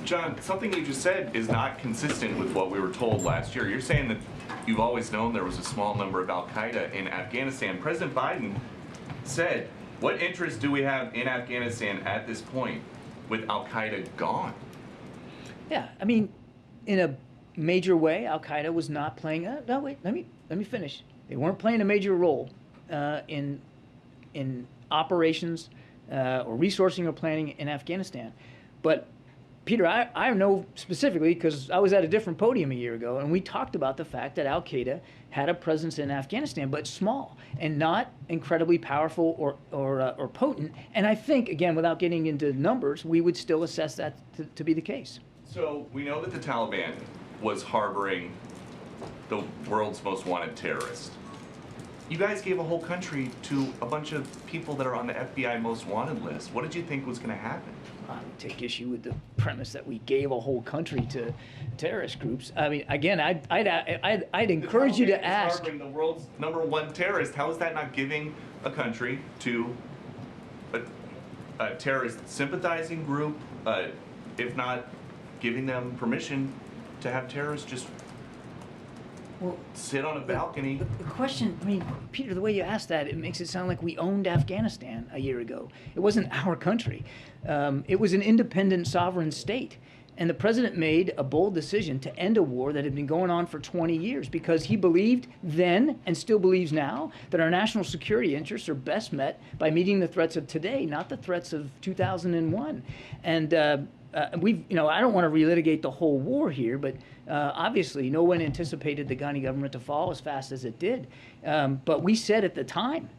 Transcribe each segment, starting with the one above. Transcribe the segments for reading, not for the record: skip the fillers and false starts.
John, something you just said is not consistent with what we were told last year. You're saying that you've always known there was a small number of al-Qaeda in Afghanistan. President Biden said, what interest do we have in Afghanistan at this point with al-Qaeda gone? Yeah, I mean, in a major way, al-Qaeda was not playing no, wait, let me finish. They weren't playing a major role in operations or resourcing or planning in Afghanistan. But Peter, I know specifically because I was at a different podium a year ago, and we talked about the fact that al-Qaeda had a presence in Afghanistan, but small and not incredibly powerful or potent. And I think, again, without getting into numbers, we would still assess that to be the case. So we know that the Taliban was harboring the world's most wanted terrorist. You guys gave a whole country to a bunch of people that are on the FBI most wanted list. What did you think was going to happen? I would take issue with the premise that we gave a whole country to terrorist groups. I mean, again, I'd encourage you to ask. Harboring the world's #1 terrorist. How is that not giving a country to a terrorist sympathizing group, if not giving them permission to have terrorists just sit on a balcony? The question, I mean, Peter, the way you asked that, it makes it sound like we owned Afghanistan a year ago. It wasn't our country. It was an independent sovereign state. And the president made a bold decision to end a war that had been going on for 20 years because he believed then, and still believes now, that our national security interests are best met by meeting the threats of today, not the threats of 2001. And I don't want to relitigate the whole war here, but obviously no one anticipated the Ghani government to fall as fast as it did. But we said at the time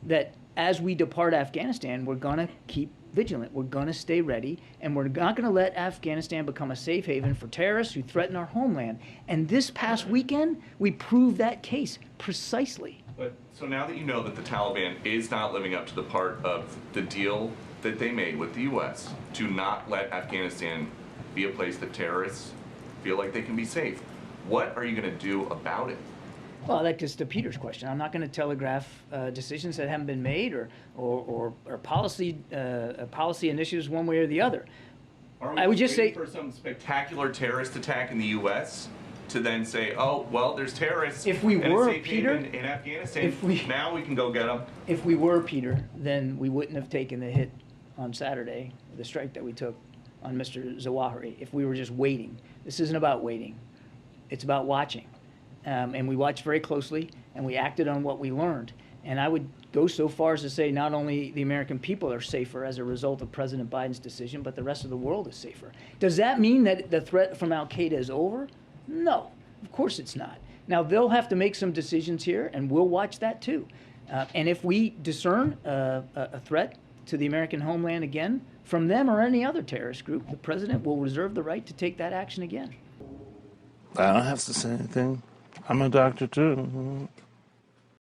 that as we depart Afghanistan, we're going to keep vigilant. We're going to stay ready, and we're not going to let Afghanistan become a safe haven for terrorists who threaten our homeland. And this past weekend, we proved that case precisely. But so now that you know that the Taliban is not living up to the part of the deal that they made with the U.S. to not let Afghanistan be a place that terrorists feel like they can be safe, what are you going to do about it? Well, that gets to Peter's question. I'm not going to telegraph decisions that haven't been made or policy initiatives one way or the other. I would just say for some spectacular terrorist attack in the U.S. to then say, oh, well, there's terrorists if we were, a safe Peter, haven in Afghanistan. Now we can go get them. If we were, Peter, then we wouldn't have taken the hit on Saturday, the strike that we took on Mr. Zawahiri, if we were just waiting. This isn't about waiting. It's about watching. And we watched very closely, and we acted on what we learned. And I would go so far as to say not only the American people are safer as a result of President Biden's decision, but the rest of the world is safer. Does that mean that the threat from al-Qaeda is over? No, of course it's not. Now, they'll have to make some decisions here, and we'll watch that too. And if we discern a threat to the American homeland again from them or any other terrorist group, the president will reserve the right to take that action again. I don't have to say anything. I'm a doctor too.